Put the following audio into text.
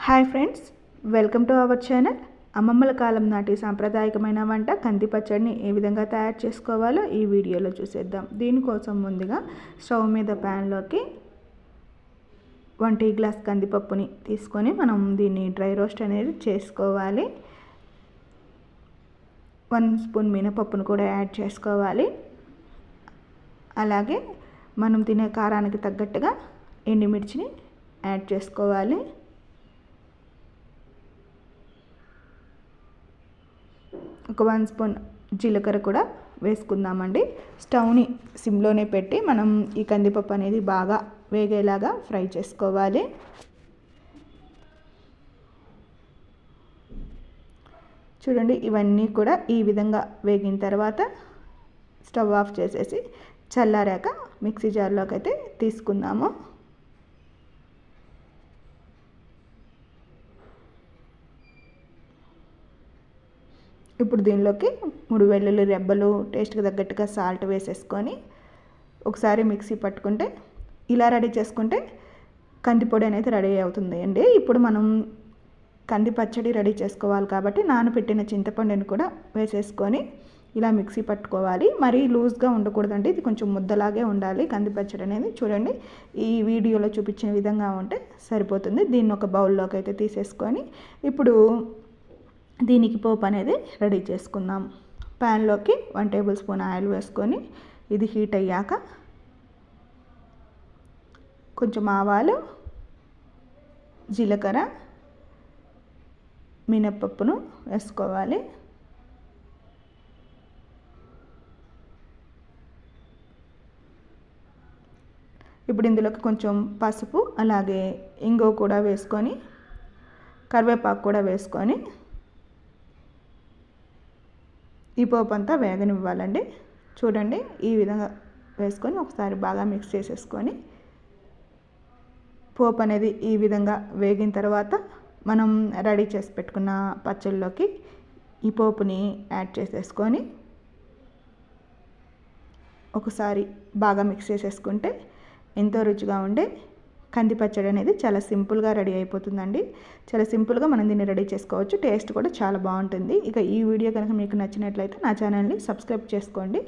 Hi friends, welcome to our channel. అమ్మమ్మల కాలం నాటి సాంప్రదాయకమైన వంట కంది పచ్చడిని ఏ విధంగా తయారు చేసుకోవాలో ఈ వీడియోలో చూసేద్దాం. దీనికోసం ముందుగా స్టవ్ మీద ప్యాన్లోకి 1 టీ గ్లాస్ కందిపప్పుని తీసుకొని మనం దీన్ని డ్రై రోస్ట్ అనేది చేసుకోవాలి. 1 స్పూన్ మినపప్పును కూడా యాడ్ చేసుకోవాలి. అలాగే మనం తినే కారానికి తగ్గట్టుగా ఎండుమిర్చిని యాడ్ చేసుకోవాలి. ఒక 1 స్పూన్ జీలకర్ర కూడా వేసుకుందామండి. స్టవ్ని సిమ్లోనే పెట్టి మనం ఈ కందిపప్పు అనేది బాగా వేగేలాగా ఫ్రై చేసుకోవాలి. చూడండి, ఇవన్నీ కూడా ఈ విధంగా వేగిన తర్వాత స్టవ్ ఆఫ్ చేసేసి చల్లారాక మిక్సీ జార్లోకి అయితే తీసుకుందాము. ఇప్పుడు దీనిలోకి 3 వెల్లుల్లి రెబ్బలు, టేస్ట్కి తగ్గట్టుగా సాల్ట్ వేసేసుకొని ఒకసారి మిక్సీ పట్టుకుంటే ఇలా రెడీ చేసుకుంటే కందిపొడి అనేది రెడీ అవుతుంది అండి. ఇప్పుడు మనం కంది పచ్చడి రెడీ చేసుకోవాలి కాబట్టి నానబెట్టిన చింతపండుని కూడా వేసేసుకొని ఇలా మిక్సీ పట్టుకోవాలి. మరీ లూజ్గా ఉండకూడదండి, ఇది కొంచెం ముద్దలాగే ఉండాలి కంది పచ్చడి అనేది. చూడండి, ఈ వీడియోలో చూపించిన విధంగా ఉంటే సరిపోతుంది. దీన్ని ఒక బౌల్లోకి అయితే తీసేసుకొని ఇప్పుడు దీనికి పోపు అనేది రెడీ చేసుకుందాం. ప్యాన్లోకి 1 టేబుల్ స్పూన్ ఆయిల్ వేసుకొని ఇది హీట్ అయ్యాక కొంచెం ఆవాలు, జీలకర్ర, మినప్పప్పును వేసుకోవాలి. ఇప్పుడు ఇందులోకి కొంచెం పసుపు, అలాగే ఇంగువ కూడా వేసుకొని కరివేపాకు కూడా వేసుకొని ఈ పోపు అంతా వేగనివ్వాలండి. చూడండి, ఈ విధంగా వేసుకొని ఒకసారి బాగా మిక్స్ చేసేసుకొని పోపు అనేది ఈ విధంగా వేగిన తర్వాత మనం రెడీ చేసి పెట్టుకున్న పచ్చళ్ళలోకి ఈ పోపుని యాడ్ చేసేసుకొని ఒకసారి బాగా మిక్స్ చేసేసుకుంటే ఎంతో రుచిగా ఉండే కంది పచ్చడి అనేది చాలా సింపుల్గా రెడీ అయిపోతుందండి. చాలా సింపుల్గా మనం దీన్ని రెడీ చేసుకోవచ్చు. టేస్ట్ కూడా చాలా బాగుంటుంది. ఇక ఈ వీడియో కనుక మీకు నచ్చినట్లయితే నా ఛానల్ని సబ్స్క్రైబ్ చేసుకోండి.